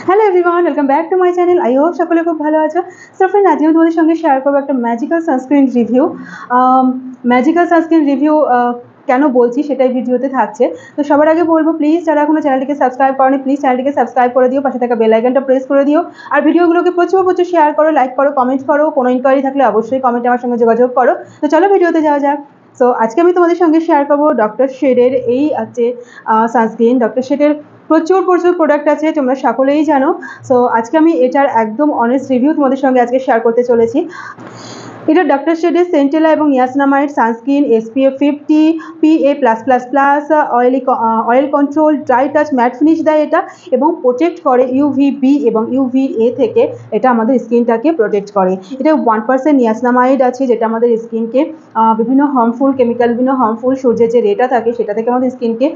Hello everyone, welcome back to my channel. I hope সকলে খুব ভালো আছো। সো ফ্রেন্ড, আজকে আমি তোমাদের সঙ্গে শেয়ার করবো একটা magical sunscreen review. Magical sunscreen review কেন বলছি সেটাই ভিডিওতে থাকছে। তো সবার আগে বলবো, প্লিজ যারা এখনো চ্যানেলটিকে সাবস্ক্রাইব করনি, প্লিজ চ্যানেলটিকে সাবস্ক্রাইব করে দিও, পাশে থাকা বেল আইকনটা প্রেস করে দিও। আর ভিডিওগুলোকে প্রচুর প্রচুর শেয়ার করো, লাইক করো, কমেন্ট করো। কোনো ইনকোয়ারি থাকলে অবশ্যই কমেন্টে আমার সঙ্গে যোগাযোগ করো। তো চলো ভিডিওতে যাওয়া যাক। সো আজকে আমি তোমাদের সঙ্গে শেয়ার করবো ডক্টর শেডের এই আছে সানস্ক্রিন। ডক্টর শেডের প্রচুর প্রচুর প্রোডাক্ট আছে, তোমরা সকলেই জানো। সো আজকে আমি এটার একদম অনেস্ট রিভিউ তোমাদের সঙ্গে আজকে শেয়ার করতে চলেছি। এটা ডক্টর শেডের সেন্টেলা এবং niacinamide sunscreen, SPF 50, PA+++, oil control, dry touch, mat finish দেয় এটা, এবং প্রোটেক্ট করে UVB এবং UVA থেকে। এটা আমাদের স্কিনটাকে প্রোটেক্ট করে। এটা 1% নিয়াসিনামাইড আছে, যেটা আমাদের স্কিনকে বিভিন্ন হার্মফুল কেমিক্যাল, বিভিন্ন হার্মফুল সূর্যের যে রেটা থাকে সেটা থেকে আমাদের স্কিনকে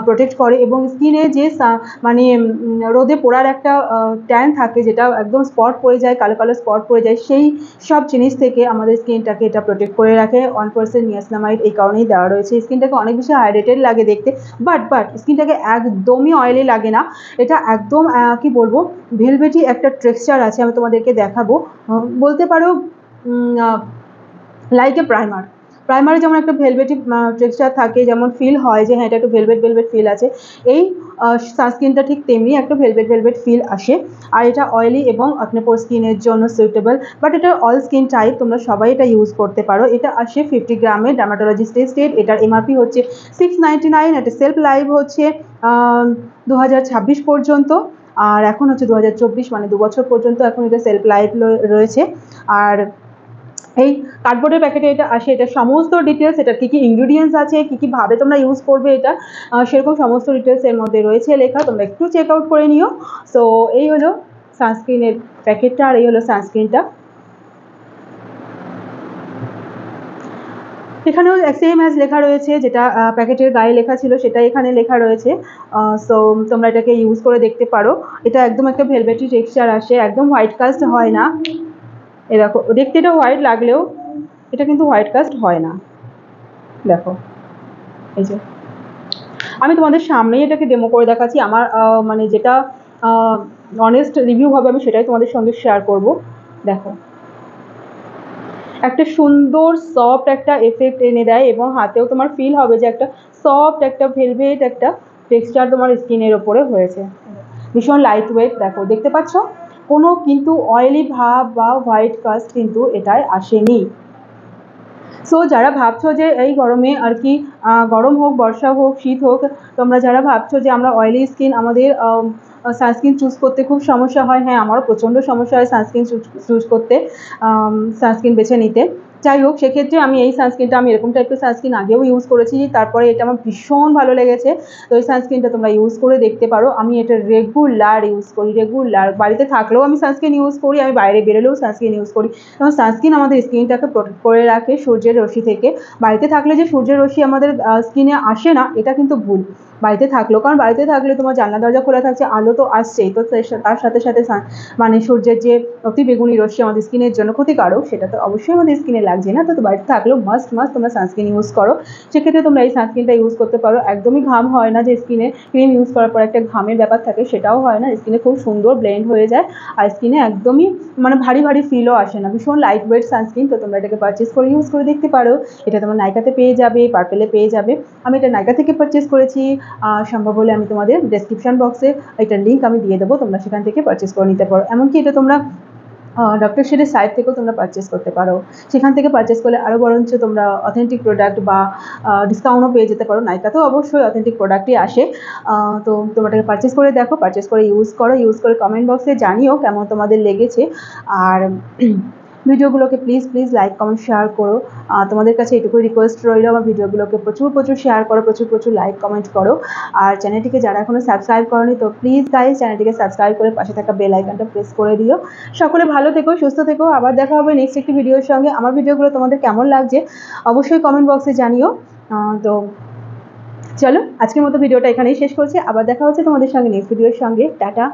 প্রোটেক্ট করে। এবং স্কিনে যে মানে রোদে পোড়ার একটা ট্যান থাকে, যেটা একদম স্পট পড়ে যায়, কালো কালো স্পট পড়ে যায়, সেই সব জিনিস থেকে আমাদের স্কিনটাকে এটা প্রোটেক্ট করে রাখে। 1% নিয়াসিনামাইড এই কারণেই দেওয়া রয়েছে। স্কিনটাকে অনেক বেশি হাইড্রেটেড লাগে দেখতে, বাট স্কিনটাকে একদমই অয়েলি লাগে না। এটা একদম কি বলবো, ভেলভেটি একটা টেক্সচার আছে, আমি তোমাদেরকে দেখাবো। বলতে পারো লাইক এ প্রাইমারে যেমন একটা ভেলভেটি টেক্সচার থাকে, যেমন ফিল হয় যে হ্যাঁ এটা একটু ভেলভেট ফিল আছে, এই সানস্ক্রিনটা ঠিক তেমনি একটা ভেলভেট ফিল আসে। আর এটা অয়েলি এবং অ্যাকনে-প্রোন স্কিনের জন্য সুইটেবল, বাট এটা অল স্কিন টাইপ, তোমরা সবাই এটা ইউজ করতে পারো। এটা আসে 50 গ্রামে, ডার্মাটোলজিস্ট টেস্টেড। এটার MRP হচ্ছে 699। এটা সেলফ লাইভ হচ্ছে 2026 পর্যন্ত, আর এখন হচ্ছে 2024, মানে 2 বছর পর্যন্ত এখন এটা সেলফ লাইভ রয়েছে। আর এই কার্ডবোর্ডের প্যাকেটে এটা আসে। এটা সমস্ত ডিটেলস, এটা কী কী ইনগ্রিডিয়েন্টস আছে, কী কী ভাবে তোমরা ইউজ করবে এটা, সেরকম সমস্ত ডিটেলস এর মধ্যে রয়েছে লেখা, তোমরা একটু চেক আউট করে নিও। সো এই হলো সানস্ক্রিনের প্যাকেটটা, আর এই হলো সানস্ক্রিনটা। এখানেও সেম অ্যাজ লেখা রয়েছে, যেটা প্যাকেটের গায়ে লেখা ছিল সেটাই এখানে লেখা রয়েছে। সো তোমরা এটাকে ইউজ করে দেখতে পারো। এটা একদম একটা ভেলভেটি টেক্সচার আসে, একদম হোয়াইট কাস্ট হয় না। এরকম দেখতে এটা হোয়াইট লাগলেও এটা কিন্তু হোয়াইট কাস্ট হয় না। দেখো, এই যে আমি তোমাদের সামনেই এটাকে ডেমো করে দেখাচ্ছি। আমার মানে যেটা অনেস্ট রিভিউ হবে আমি সেটাই তোমাদের সঙ্গে শেয়ার করব। দেখো, একটা সুন্দর সফট একটা এফেক্ট এনে দেয়, এবং হাতেও তোমার ফিল হবে যে একটা সফট একটা ভেলভেট একটা টেক্সচার তোমার স্কিনের ওপরে হয়েছে। ভীষণ লাইট ওয়েট, দেখো দেখতে পাচ্ছ, কোনো কিন্তু অয়েলি ভাব বা হোয়াইট কাস্ট কিন্তু এটায় আসেনি। সো যারা ভাবছো যে এই গরমে আর কি, গরম হোক, বর্ষা হোক, শীত হোক, তোমরা যারা ভাবছো যে আমরা অয়েলি স্কিন, আমাদের সানস্ক্রিন চুজ করতে খুব সমস্যা হয়, হ্যাঁ আমারও প্রচণ্ড সমস্যা হয় সানস্ক্রিন চুজ করতে, সানস্ক্রিন বেছে নিতে। যাই হোক, সেক্ষেত্রে আমি এই সানস্ক্রিনটা, আমি এরকম টাইপের সানস্ক্রিন আগেও ইউজ করেছি, তারপরে এটা আমার ভীষণ ভালো লেগেছে। তো এই সানস্ক্রিনটা তোমরা ইউজ করে দেখতে পারো। আমি এটা রেগুলার ইউজ করি, রেগুলার বাড়িতে থাকলেও আমি সানস্ক্রিন ইউজ করি, আমি বাইরে বেরোলেও সানস্ক্রিন ইউজ করি। এবং সানস্ক্রিন আমাদের স্কিনটাকে প্রোটেক্ট করে রাখে সূর্যের রশ্মি থেকে। বাড়িতে থাকলে যে সূর্যের রশ্মি আমাদের স্কিনে আসে না, এটা কিন্তু ভুল। বাড়িতে থাকলেও, কারণ বাড়িতে থাকলে তোমার জানলা দরজা খোলা থাকছে, আলো তো আসছেই, তো তার সাথে সাথে মানে সূর্যের যে অতি বেগুনি রশ্মি আমাদের স্কিনের জন্য ক্ষতিকারক, সেটা তো অবশ্যই আমাদের স্কিনে লাগছে না। তো বাড়িতে থাকলেও মাস্ট তোমরা সানস্ক্রিন ইউজ করো। সেক্ষেত্রে তোমরা এই সানস্ক্রিনটা ইউজ করতে পারো। একদমই ঘাম হয় না, যে স্কিনে ক্রিম ইউজ করার পর একটা ঘামের ব্যাপার থাকে, সেটাও হয় না। স্কিনে খুব সুন্দর ব্লেন্ড হয়ে যায়, আর স্কিনে একদমই মানে ভারী ফিলও আসে না। ভীষণ লাইট ওয়েট সানস্ক্রিন। তো তোমরা এটাকে পারচেস করে ইউজ করে দেখতে পারো। এটা তোমার নাইকাতে পেয়ে যাবে, পার্পেলে পেয়ে যাবে। আমি এটা নাইকা থেকে পারচেস করেছি। সম্ভব হলে আমি তোমাদের ডেসক্রিপশন বক্সে এটার লিঙ্ক আমি দিয়ে দেবো, তোমরা সেখান থেকে পারচেস করে নিতে পারো। এমনকি এটা তোমরা ডক্টর শেডের সাইট থেকেও তোমরা পারচেস করতে পারো। সেখান থেকে পারচেস করলে আরও বরঞ্চ তোমরা অথেন্টিক প্রোডাক্ট বা ডিসকাউন্টও পেয়ে যেতে পারো। নাইকাতেও অবশ্যই অথেন্টিক প্রোডাক্টই আসে। তো তোমরা এটাকে পারচেস করে দেখো, পারচেস করে ইউজ করো, ইউজ করে কমেন্ট বক্সে জানিও কেমন তোমাদের লেগেছে। আর ভিডিওগুলোকে প্লিজ লাইক, কমেন্ট, শেয়ার করো। তোমাদের কাছে এটুকুই রিকোয়েস্ট রইল, আমার ভিডিওগুলোকে প্রচুর শেয়ার করো, প্রচুর লাইক, কমেন্ট করো। আর চ্যানেলটিকে যারা এখনও সাবস্ক্রাইব করোনি, তো প্লিজ গাইজ চ্যানেলটিকে সাবস্ক্রাইব করে পাশে থাকা বেল আইকনটা প্রেস করে দিও। সকলে ভালো থেকো, সুস্থ থেকো। আবার দেখা হবে নেক্সট একটি ভিডিওর সঙ্গে। আমার ভিডিওগুলো তোমাদের কেমন লাগছে অবশ্যই কমেন্ট বক্সে জানিও। তো চলো, আজকের মতো ভিডিওটা এখানেই শেষ করছি। আবার দেখা হচ্ছে তোমাদের সঙ্গে নেক্সট ভিডিওর সঙ্গে। টাটা।